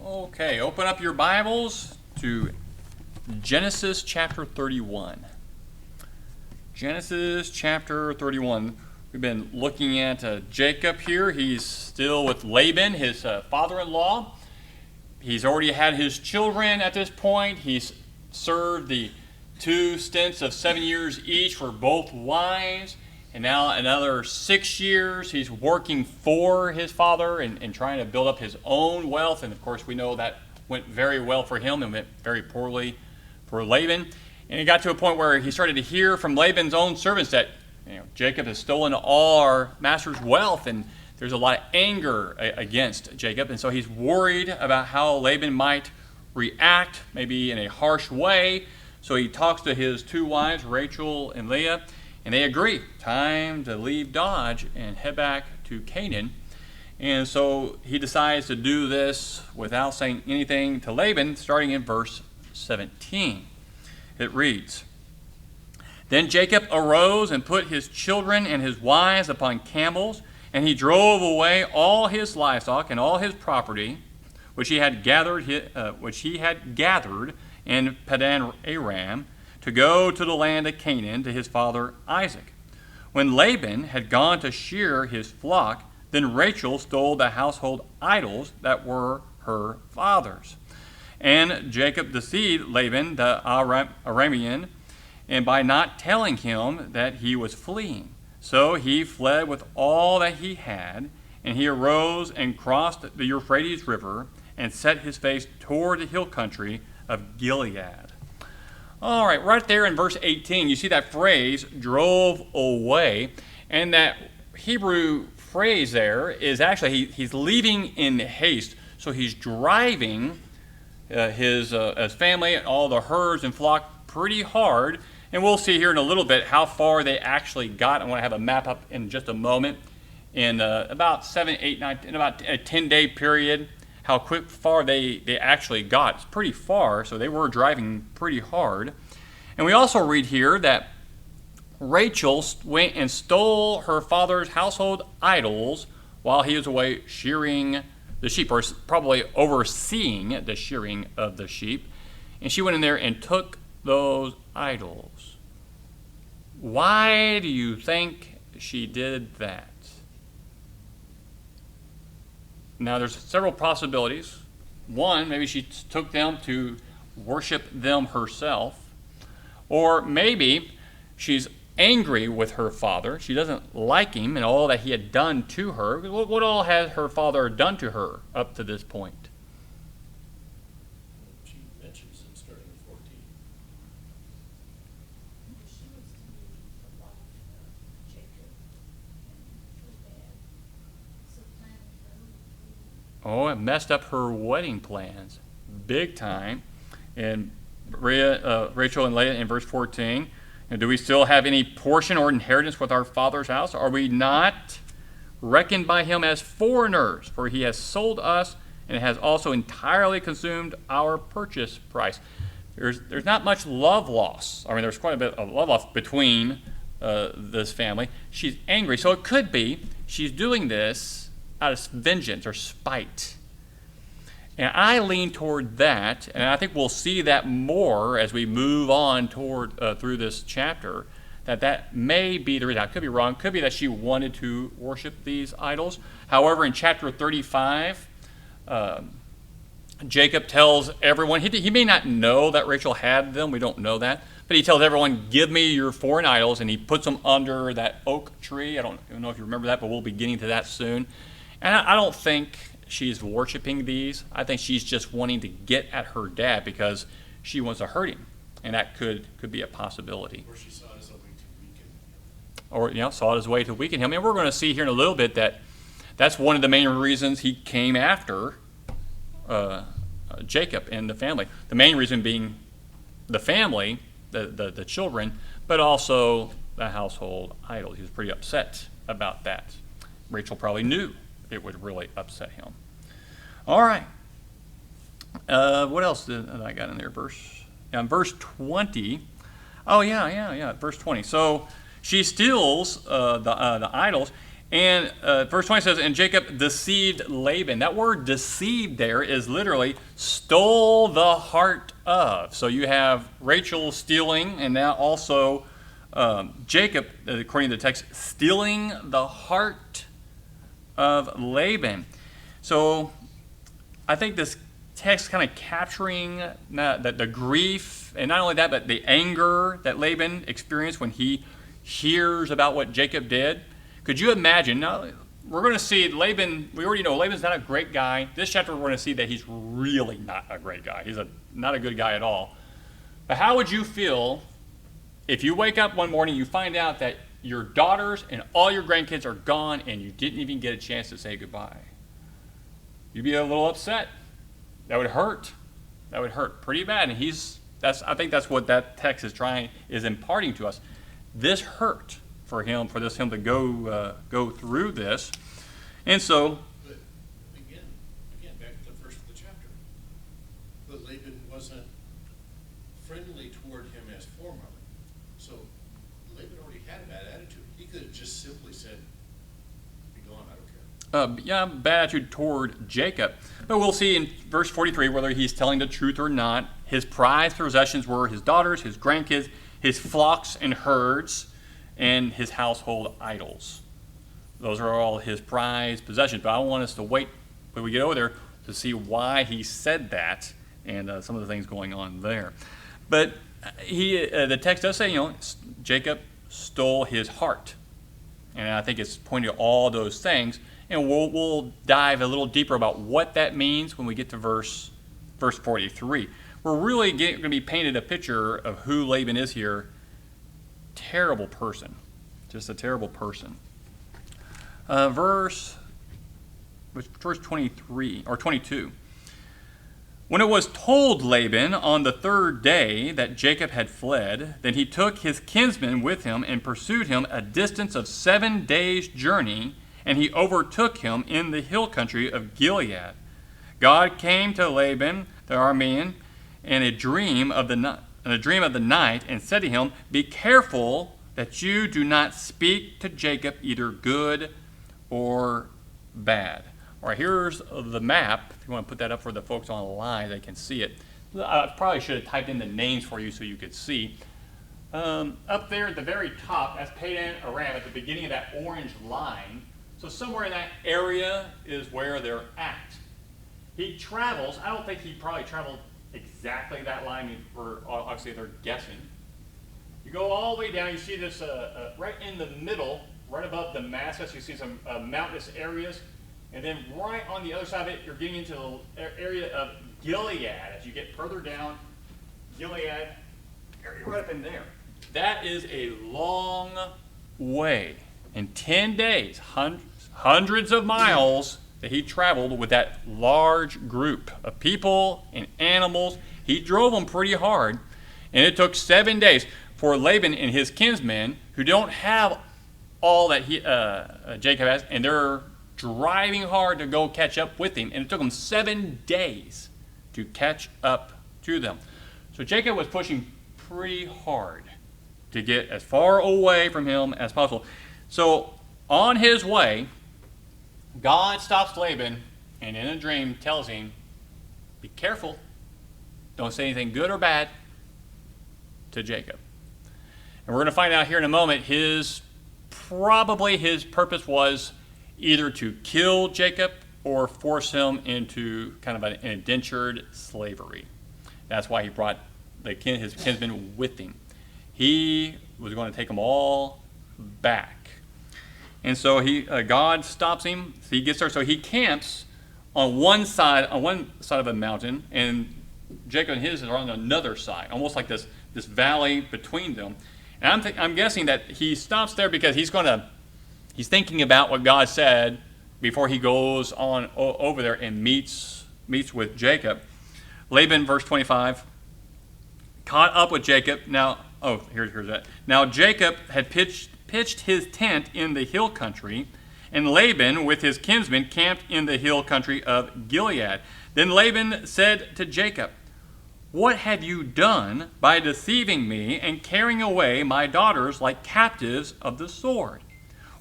Okay, open up your Bibles to Genesis chapter 31. Genesis chapter 31. We've been looking at Jacob here. He's still with Laban, his father-in-law. He's already had his children at this point. He's served the 2 stints of 7 years each for both wives. And now another 6 years, he's working for his father and trying to build up his own wealth. And of course, we know that went very well for him and went very poorly for Laban. And he got to a point where he started to hear from Laban's own servants that Jacob has stolen all our master's wealth, and there's a lot of anger against Jacob. And so he's worried about how Laban might react, maybe in a harsh way. So he talks to his 2 wives, Rachel and Leah, and they agree, time to leave Dodge and head back to Canaan. And so he decides to do this without saying anything to Laban, starting in verse 17. It reads, "Then Jacob arose and put his children and his wives upon camels, and he drove away all his livestock and all his property, which he had gathered in Padan Aram, to go to the land of Canaan to his father Isaac. When Laban had gone to shear his flock, then Rachel stole the household idols that were her father's. And Jacob deceived Laban the Aramean, and by not telling him that he was fleeing. So he fled with all that he had, and he arose and crossed the Euphrates River and set his face toward the hill country of Gilead." All right there in verse 18, you see that phrase, drove away. And that Hebrew phrase there is actually, he's leaving in haste. So he's driving his family and all the herds and flock pretty hard. And we'll see here in a little bit how far they actually got. I want to have a map up in just a moment. In about 7, 8, 9, in about a 10-day period, how far they actually got. It's pretty far, so they were driving pretty hard. And we also read here that Rachel went and stole her father's household idols while he was away shearing the sheep, or probably overseeing the shearing of the sheep. And she went in there and took those idols. Why do you think she did that? Now, there's several possibilities. One, maybe she took them to worship them herself. Or maybe she's angry with her father. She doesn't like him and all that he had done to her. What all has her father done to her up to this point? She mentions it starting at 14. She was to be the wife of Jacob and her dad. So planning Oh, it messed up her wedding plans big time. And Rachel and Leah in verse 14, do we still have any portion or inheritance with our father's house? Are we not reckoned by him as foreigners? For he has sold us and has also entirely consumed our purchase price. There's not much love loss. I mean, there's quite a bit of love loss between this family. She's angry, so it could be she's doing this out of vengeance or spite. And I lean toward that, and I think we'll see that more as we move on through this chapter, that may be the reason. I could be wrong. It could be that she wanted to worship these idols. However, in chapter 35, Jacob tells everyone, he may not know that Rachel had them, we don't know that, but he tells everyone, give me your foreign idols, and he puts them under that oak tree. I don't know if you remember that, but we'll be getting to that soon. And I don't think she's worshiping these. I think she's just wanting to get at her dad because she wants to hurt him, and that could be a possibility. Or she saw it as a way to weaken him. Or saw it as a way to weaken him. And we're going to see here in a little bit that that's one of the main reasons he came after Jacob and the family. The main reason being the family, the children, but also the household idols. He was pretty upset about that. Rachel probably knew it would really upset him. All right. What else did I got in there? Verse 20. Oh, yeah. Verse 20. So she steals the idols, And verse 20 says, and Jacob deceived Laban. That word deceived there is literally stole the heart of. So you have Rachel stealing, and now also Jacob, according to the text, stealing the heart of Laban. So I think this text kind of capturing the grief, and not only that, but the anger that Laban experienced when he hears about what Jacob did. Could you imagine? Now, we're going to see Laban, we already know Laban's not a great guy. This chapter we're going to see that he's really not a great guy. He's not a good guy at all. But how would you feel if you wake up one morning, you find out that your daughters and all your grandkids are gone and you didn't even get a chance to say goodbye? You'd be a little upset. That would hurt. That would hurt pretty bad. And I think that's what that text is imparting to us. This hurt for him to go through this. And so, But again, back to the first of the chapter. But Laban wasn't friendly toward him as formerly. So Laban already had a bad attitude. He could have just simply said, be gone, I don't care. bad attitude toward Jacob. But we'll see in verse 43 whether he's telling the truth or not. His prized possessions were his daughters, his grandkids, his flocks and herds, and his household idols. Those are all his prized possessions. But I want us to wait when we get over there to see why he said that and some of the things going on there. But the text does say, Jacob stole his heart. And I think it's pointing to all those things. And we'll dive a little deeper about what that means when we get to verse 43. We're really going to be painted a picture of who Laban is here. Terrible person. Just a terrible person. Verse 23 or 22. When it was told Laban on the third day that Jacob had fled, then he took his kinsmen with him and pursued him a distance of 7 days' journey, and he overtook him in the hill country of Gilead. God came to Laban the Aramean in a dream of the night, and said to him, "Be careful that you do not speak to Jacob either good or bad." All right, here's the map. If you want to put that up for the folks online, they can see it. I probably should have typed in the names for you so you could see. Up there at the very top, that's Padan Aram, at the beginning of that orange line. So somewhere in that area is where they're at. He travels. I don't think he probably traveled exactly that line. Obviously, they're guessing. You go all the way down. You see this right in the middle, right above Damascus. You see some mountainous areas. And then right on the other side of it, you're getting into the area of Gilead. As you get further down, Gilead, area right up in there. That is a long way. In 10 days, hundreds of miles that he traveled with that large group of people and animals. He drove them pretty hard. And it took 7 days for Laban and his kinsmen, who don't have all that Jacob has, and they're driving hard to go catch up with him. And it took them 7 days to catch up to them. So Jacob was pushing pretty hard to get as far away from him as possible. So on his way, God stops Laban and in a dream tells him, "Be careful. Don't say anything good or bad to Jacob." And we're going to find out here in a moment, probably his purpose was either to kill Jacob or force him into kind of an indentured slavery. That's why he brought his kinsmen with him. He was going to take them all back. And so God stops him. So he gets there. So he camps on one side of a mountain, and Jacob and his are on another side, almost like this valley between them. And I'm guessing that he stops there because he's thinking about what God said before he goes on over there and meets with Jacob. Laban, verse 25, caught up with Jacob. Now, here's that. Now Jacob had pitched his tent in the hill country, and Laban with his kinsmen camped in the hill country of Gilead. Then Laban said to Jacob, "What have you done by deceiving me and carrying away my daughters like captives of the sword?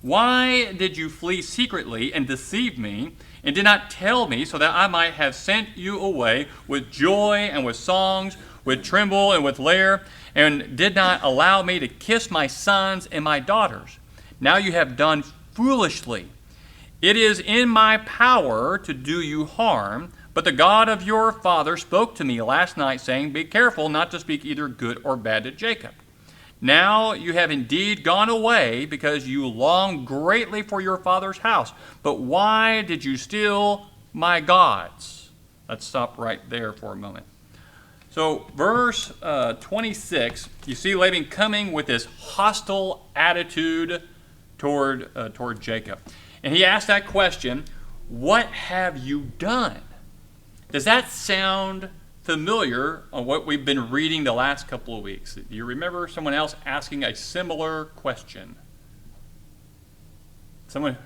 Why did you flee secretly and deceive me, and did not tell me, so that I might have sent you away with joy and with songs, with tremble and with lyre, and did not allow me to kiss my sons and my daughters? Now you have done foolishly. It is in my power to do you harm, but the God of your father spoke to me last night, saying, be careful not to speak either good or bad to Jacob. Now you have indeed gone away because you long greatly for your father's house. But why did you steal my gods? Let's stop right there for a moment. So verse 26, you see Laban coming with this hostile attitude toward Jacob. And he asked that question, what have you done? Does that sound familiar on what we've been reading the last couple of weeks? Do you remember someone else asking a similar question? Someone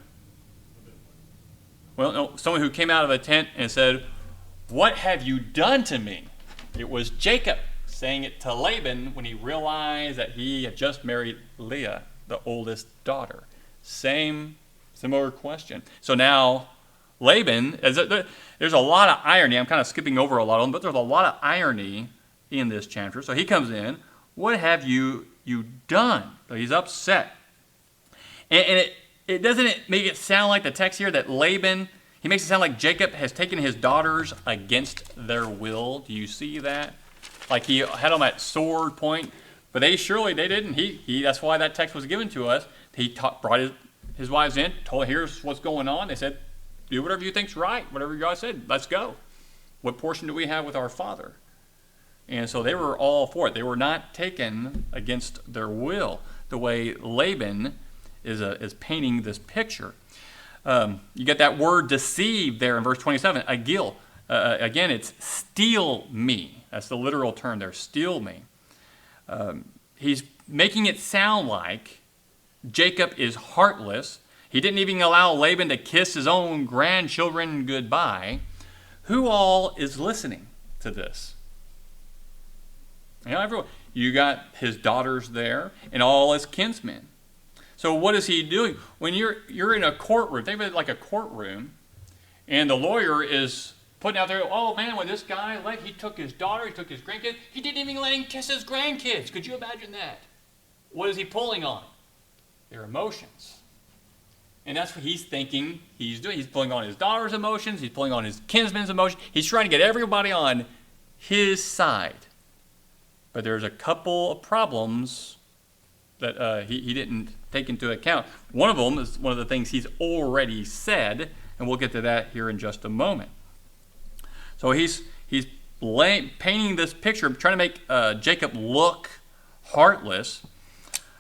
who came out of a tent and said, what have you done to me? It was Jacob saying it to Laban when he realized that he had just married Leah, the oldest daughter. Similar question. So now Laban, there's a lot of irony. I'm kind of skipping over a lot of them, but there's a lot of irony in this chapter. So he comes in, what have you done? So he's upset. And it doesn't make it sound like the text here that Laban, he makes it sound like Jacob has taken his daughters against their will. Do you see that? Like he had them at sword point, but they didn't. That's why that text was given to us. He brought his wives in, told, here's what's going on. They said, do whatever you think's right, whatever God said, let's go. What portion do we have with our father? And so they were all for it. They were not taken against their will, the way Laban is painting this picture. You get that word deceive there in verse 27, agil. Again, it's steal me. That's the literal term there, steal me. He's making it sound like Jacob is heartless. He didn't even allow Laban to kiss his own grandchildren goodbye. Who all is listening to this? Everyone. You got his daughters there and all his kinsmen. So what is he doing? When you're in a courtroom, think of it like a courtroom, and the lawyer is putting out there, oh man, when this guy, he took his daughter, he took his grandkids, he didn't even let him kiss his grandkids. Could you imagine that? What is he pulling on? Their emotions. And that's what he's thinking he's doing. He's pulling on his daughter's emotions. He's pulling on his kinsman's emotions. He's trying to get everybody on his side. But there's a couple of problems that he didn't take into account. One of them is one of the things he's already said, and we'll get to that here in just a moment. So he's painting this picture, trying to make Jacob look heartless.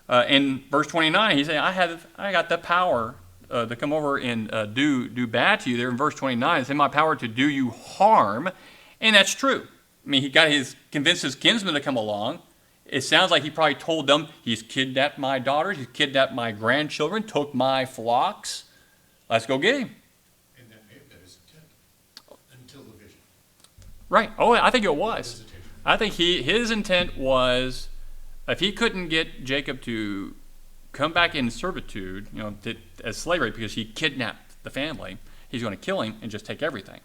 In verse 29, he's saying, I got the power to come over and do bad to you. There in verse 29, it's in my power to do you harm, and that's true. I mean, he convinced his kinsmen to come along. It sounds like he probably told them, he's kidnapped my daughters, he's kidnapped my grandchildren, took my flocks. Let's go get him. And that may have been his intent until the vision. Right. Oh, I think it was. I think his intent was, if he couldn't get Jacob to come back in servitude, as slavery, because he kidnapped the family, he's going to kill him and just take everything.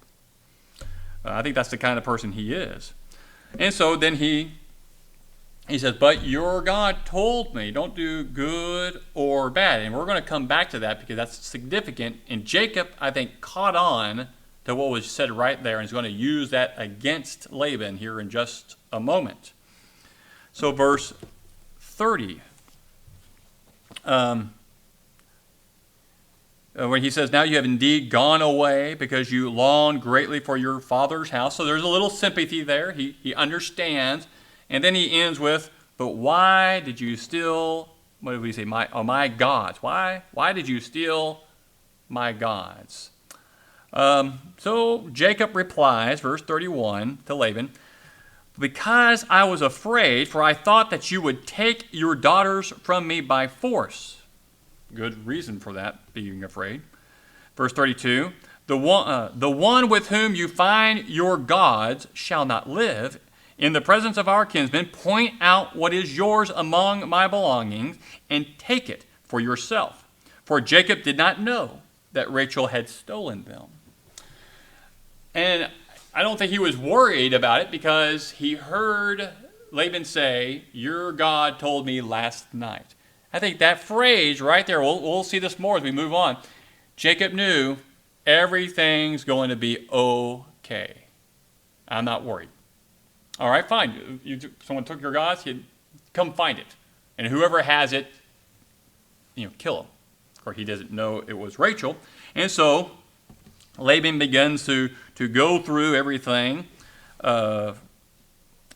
I think that's the kind of person he is. And so then he says, but your God told me, don't do good or bad. And we're going to come back to that because that's significant. And Jacob, I think, caught on to what was said right there and is going to use that against Laban here in just a moment. So verse 30. When he says, now you have indeed gone away because you long greatly for your father's house. So there's a little sympathy there. He understands. And then he ends with, but why did you steal, what did we say, my gods? Why did you steal my gods? So Jacob replies, verse 31, to Laban, because I was afraid, for I thought that you would take your daughters from me by force. Good reason for that, being afraid. Verse 32, the one with whom you find your gods shall not live. In the presence of our kinsmen, point out what is yours among my belongings and take it for yourself. for Jacob did not know that Rachel had stolen them. And I don't think he was worried about it because he heard Laban say, your God told me last night. I think that phrase right there, we'll see this more as we move on. Jacob knew everything's going to be okay. I'm not worried. All right, fine. Someone took your gods, come find it. And whoever has it, kill him. Of course, he doesn't know it was Rachel. And so Laban begins to go through everything.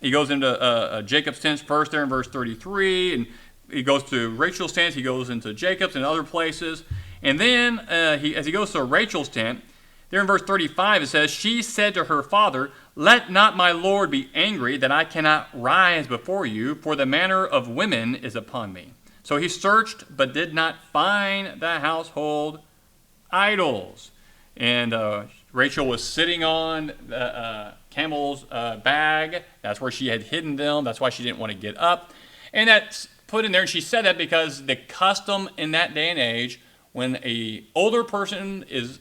He goes into Jacob's tent first there in verse 33, and he goes to Rachel's tent. He goes into Jacob's and other places. And then as he goes to Rachel's tent, there in verse 35 it says, she said to her father, let not my Lord be angry that I cannot rise before you, for the manner of women is upon me. So he searched but did not find the household idols. And Rachel was sitting on the camel's bag. That's where she had hidden them. That's why she didn't want to get up. And that's put in there. And she said that because the custom in that day and age, when an older person is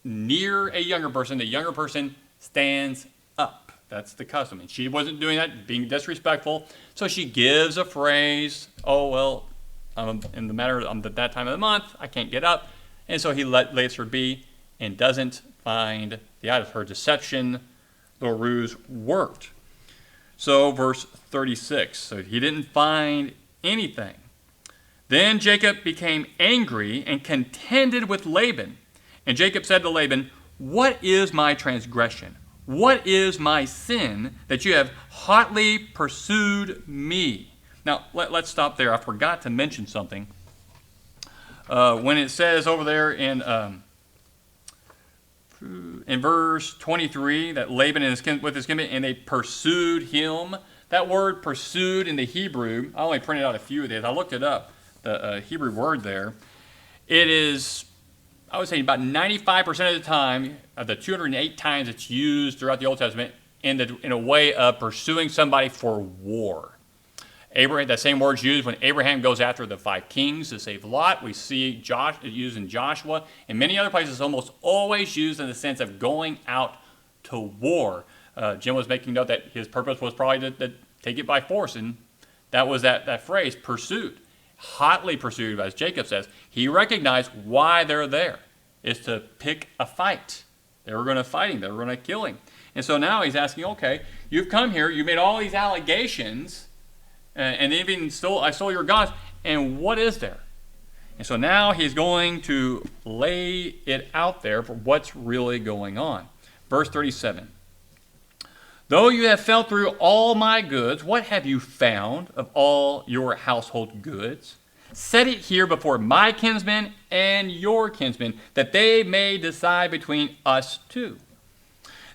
near a younger person, the younger person stands up. That's the custom. And she wasn't doing that, being disrespectful. So she gives a phrase, oh, well, in the matter of that time of the month, I can't get up. And so he lets her be and doesn't find the idols. Her deception, the ruse worked. So verse 36, so he didn't find anything. Then Jacob became angry and contended with Laban. And Jacob said to Laban, what is my transgression? What is my sin that you have hotly pursued me? Now, let's stop there. I forgot to mention something. When it says over there in verse 23 that Laban and with his kinsmen, and they pursued him. That word pursued in the Hebrew, I only printed out a few of these. I looked it up, the Hebrew word there. It is, I would say, about 95% of the time, of the 208 times it's used throughout the Old Testament, in a way of pursuing somebody for war. Abraham, that same word's used when Abraham goes after the 5 kings to save Lot. We see used in Joshua. In many other places, it's almost always used in the sense of going out to war. Jim was making note that his purpose was probably to take it by force, and that was that phrase, pursued. Hotly pursued, as Jacob says. He recognized why they're there, is to pick a fight. They were going to fight him. They were going to kill him. And so now he's asking, okay, you've come here, you've made all these allegations, and even I stole your gods, and what is there? And so now he's going to lay it out there for what's really going on. Verse 37. Though you have felt through all my goods, what have you found of all your household goods? Set it here before my kinsmen and your kinsmen, that they may decide between us two.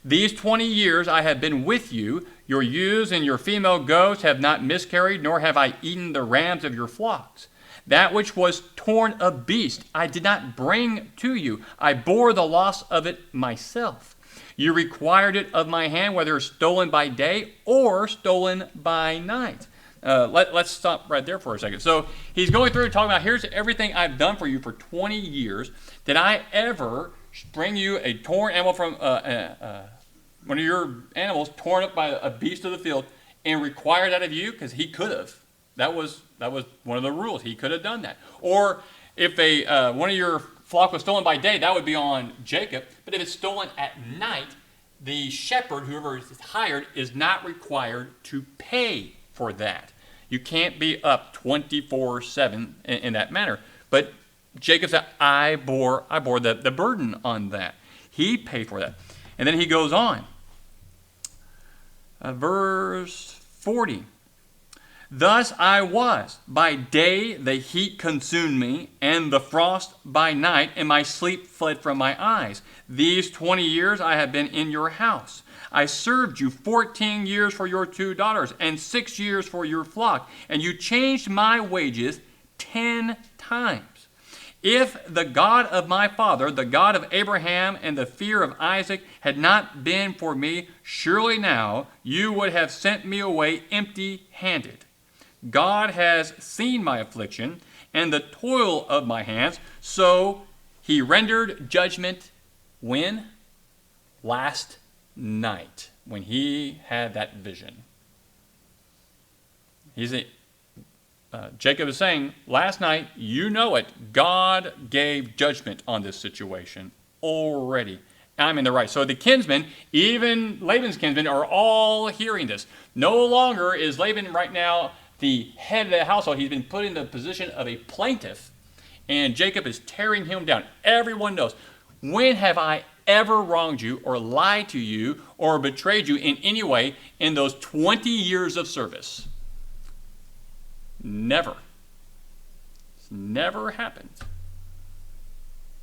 These 20 years I have been with you. Your ewes and your female goats have not miscarried, nor have I eaten the rams of your flocks. That which was torn of beast I did not bring to you. I bore the loss of it myself. You required it of my hand, whether stolen by day or stolen by night. Let's stop right there for a second. So he's going through and talking about, here's everything I've done for you for 20 years. Did I ever bring you a torn animal from one of your animals torn up by a beast of the field and require that of you? Because he could have. That was one of the rules. He could have done that. Or if one of your flock was stolen by day, that would be on Jacob. But if it's stolen at night, the shepherd, whoever is hired, is not required to pay for that. You can't be up 24/7 in that manner. But Jacob said, I bore the burden on that. He paid for that. And then he goes on. Verse 40. Thus I was. By day the heat consumed me, and the frost by night, and my sleep fled from my eyes. These 20 years I have been in your house. I served you 14 years for your 2 daughters, and 6 years for your flock, and you changed my wages 10 times. If the God of my father, the God of Abraham and the fear of Isaac had not been for me, surely now you would have sent me away empty-handed. God has seen my affliction and the toil of my hands. So he rendered judgment when? Last night, when he had that vision. Jacob is saying, last night, you know it, God gave judgment on this situation already. I'm in the right. So the kinsmen, even Laban's kinsmen, are all hearing this. No longer is Laban right now the head of the household. He's been put in the position of a plaintiff, and Jacob is tearing him down. Everyone knows. When have I ever wronged you or lied to you or betrayed you in any way in those 20 years of service? Never. It's never happened.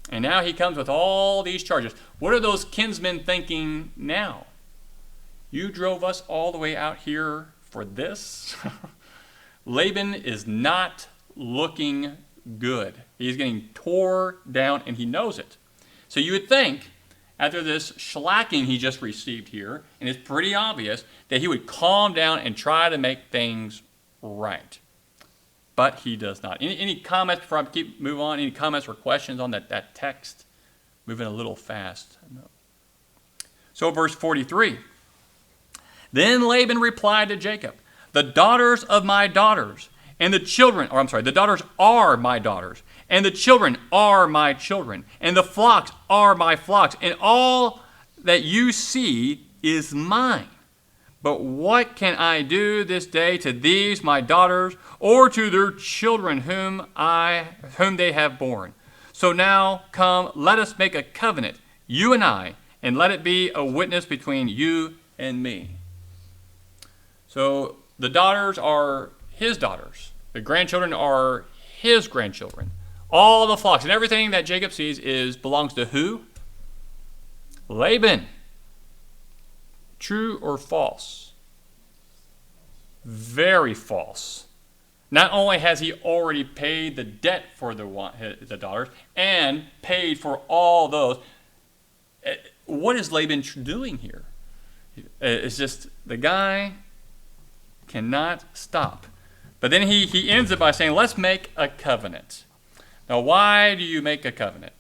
And now he comes with all these charges. What are those kinsmen thinking now? You drove us all the way out here for this? Laban is not looking good. He's getting tore down, and he knows it. So you would think, after this shellacking he just received here, and it's pretty obvious, that he would calm down and try to make things right. But he does not. Any comments before I move on? Any comments or questions on that text? Moving a little fast. No. So verse 43. Then Laban replied to Jacob, the daughters of my daughters, and the children, the daughters are my daughters, and the children are my children, and the flocks are my flocks, and all that you see is mine. But what can I do this day to these my daughters, or to their children whom they have borne? So now come, let us make a covenant, you and I, and let it be a witness between you and me. So the daughters are his daughters. The grandchildren are his grandchildren. All the flocks and everything that Jacob sees belongs to who? Laban. True or false? Very false. Not only has he already paid the debt for the daughters and paid for all those, what is Laban doing here? It's just the guy cannot stop. But then he ends it by saying, let's make a covenant. Now, why do you make a covenant?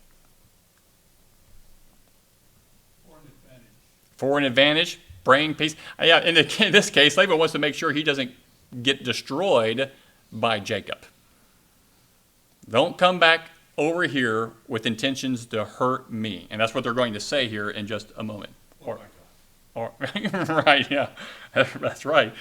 For an advantage, bring peace. Yeah, in this case, Laban wants to make sure he doesn't get destroyed by Jacob. Don't come back over here with intentions to hurt me. And that's what they're going to say here in just a moment. Right, yeah, that's right.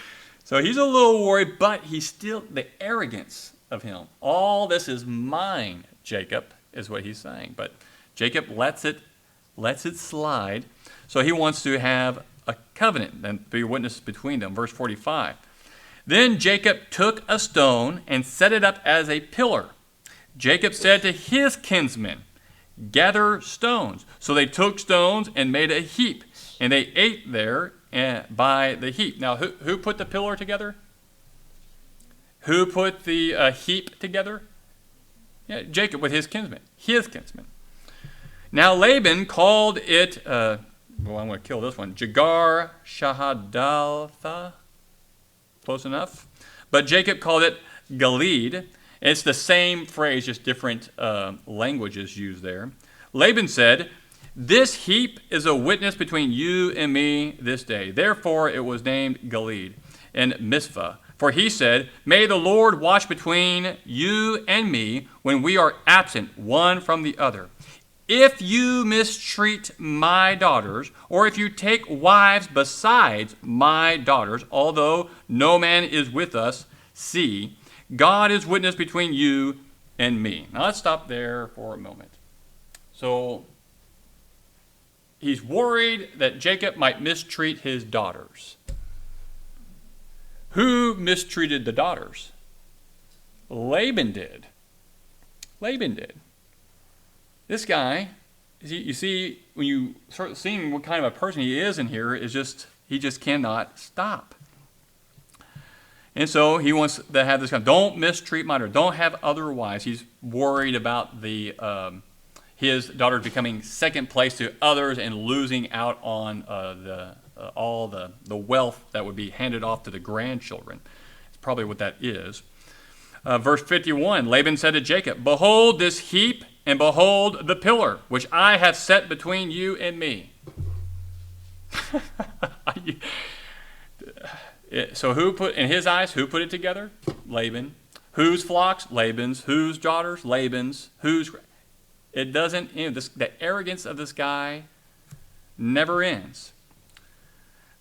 So he's a little worried, but he's still, the arrogance of him. All this is mine, Jacob, is what he's saying. But Jacob lets it slide. So he wants to have a covenant and be a witness between them. Verse 45. Then Jacob took a stone and set it up as a pillar. Jacob said to his kinsmen, gather stones. So they took stones and made a heap, and they ate there by the heap. Now, who put the pillar together? Who put the heap together? Yeah, Jacob with his kinsmen. His kinsmen. Now Laban called it, I'm going to kill this one, Jegar Shahadaltha. Close enough. But Jacob called it Gilead. It's the same phrase, just different languages used there. Laban said, this heap is a witness between you and me this day. Therefore it was named Gilead and Mizpah. For he said, may the Lord watch between you and me when we are absent one from the other. If you mistreat my daughters, or if you take wives besides my daughters, although no man is with us, see, God is witness between you and me. Now let's stop there for a moment. So he's worried that Jacob might mistreat his daughters. Who mistreated the daughters? Laban did. Laban did. This guy, you see, when you start seeing what kind of a person he is in here, is just, he just cannot stop. And so he wants to have this kind of, don't mistreat my daughter, don't have other wives. He's worried about his daughters becoming second place to others and losing out on all the wealth that would be handed off to the grandchildren. It's probably what that is. Verse 51, Laban said to Jacob, "Behold this heap, and behold the pillar, which I have set between you and me." So who put, in his eyes, who put it together? Laban. Whose flocks? Laban's. Whose daughters? Laban's. Whose? It doesn't end. The arrogance of this guy never ends.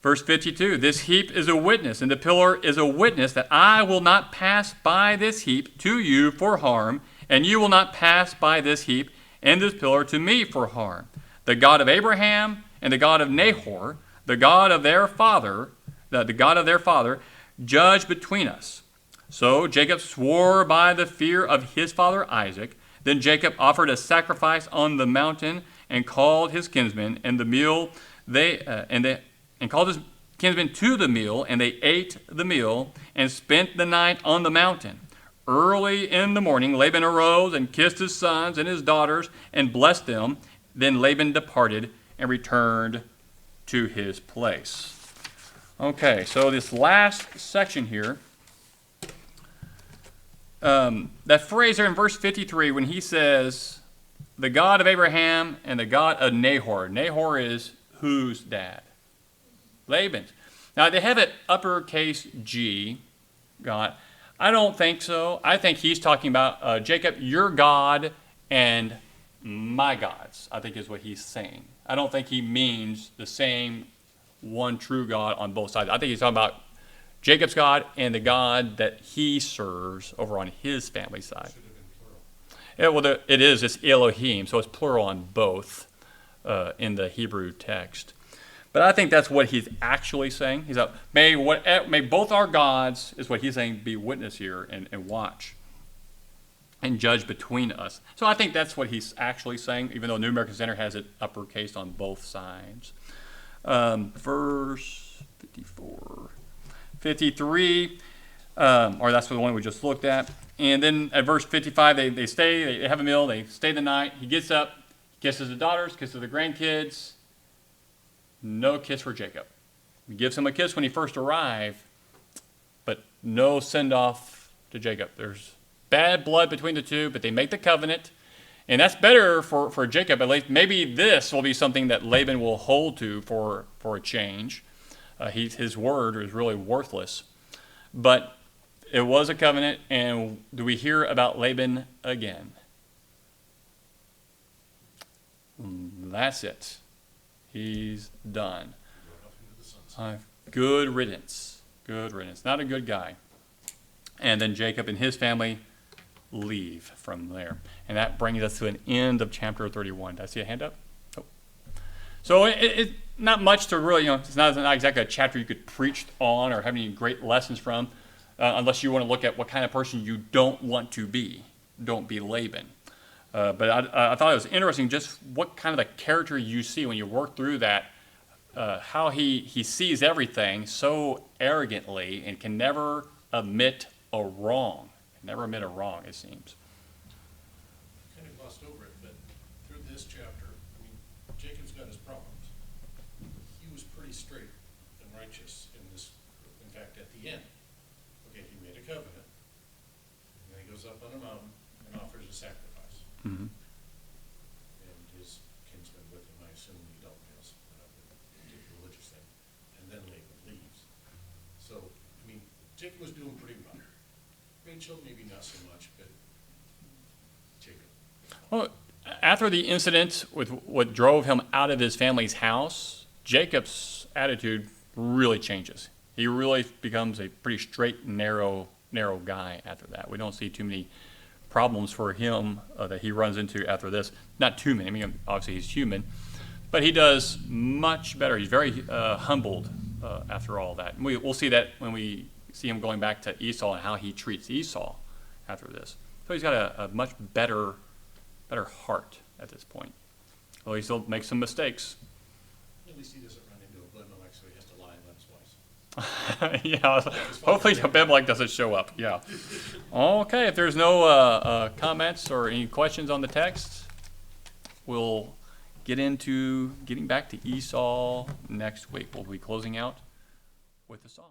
Verse 52, "This heap is a witness, and the pillar is a witness that I will not pass by this heap to you for harm, and you will not pass by this heap and this pillar to me for harm. The God of Abraham and the God of Nahor, the God of their father, the God of their father, judge between us." So Jacob swore by the fear of his father Isaac. Then Jacob offered a sacrifice on the mountain and called his kinsmen, and the meal and called his kinsmen to the meal, and they ate the meal and spent the night on the mountain. Early in the morning, Laban arose and kissed his sons and his daughters and blessed them. Then Laban departed and returned to his place. Okay, so this last section here, that phrase there in verse 53, when he says, "the God of Abraham and the God of Nahor." Nahor is whose dad? Laban's. Now, they have it uppercase G, God. I don't think so. I think he's talking about Jacob, your God, and my gods, I think is what he's saying. I don't think he means the same one true God on both sides. I think he's talking about Jacob's God and the God that he serves over on his family side. Should have been plural. Yeah, well, it is. It's Elohim, so it's plural on both in the Hebrew text. But I think that's what he's actually saying. He's like, may both our gods, is what he's saying, be witness here and watch and judge between us. So I think that's what he's actually saying, even though New American Standard has it uppercased on both sides. Verse 54, 53, or that's the one we just looked at. And then at verse 55, they have a meal, they stay the night. He gets up, kisses the daughters, kisses the grandkids. No kiss for Jacob. He gives him a kiss when he first arrived, but no send-off to Jacob. There's bad blood between the two, but they make the covenant. And that's better for Jacob. At least maybe this will be something that Laban will hold to for a change. His word is really worthless. But it was a covenant, and do we hear about Laban again? That's it. He's done. Good riddance. Good riddance. Not a good guy. And then Jacob and his family leave from there. And that brings us to an end of chapter 31. Did I see a hand up? Oh. So it's not much to really, it's not exactly a chapter you could preach on or have any great lessons from, unless you want to look at what kind of person you don't want to be. Don't be Laban. But I thought it was interesting just what kind of the character you see when you work through that, how he sees everything so arrogantly and can never admit a wrong. Never admit a wrong, it seems. Kind of glossed over it, but through this chapter, Jacob's got his problems. He was pretty straight and righteous in this. In fact, at the end, he made a covenant, and then he goes up on a mountain and offers a sacrifice. Mm-hmm. And his kinsman with him, I assume you don't know, did the religious thing, and then Laban leaves. So, Jacob was doing pretty well. Rachel, maybe not so much, but Jacob. Well, after the incident with what drove him out of his family's house, Jacob's attitude really changes. He really becomes a pretty straight, narrow guy after that. We don't see too many problems for him that he runs into after this. Not too many. Obviously he's human, but he does much better. He's very humbled after all that. And we'll see that when we see him going back to Esau and how he treats Esau after this. So he's got a much better heart at this point. Although he still makes some mistakes. At least he doesn't run into Abimelech, so he has to lie about his wife. Yeah, hopefully Abimelech doesn't show up. Yeah. Okay, if there's no comments or any questions on the text, we'll get into getting back to Esau next week. We'll be closing out with the song.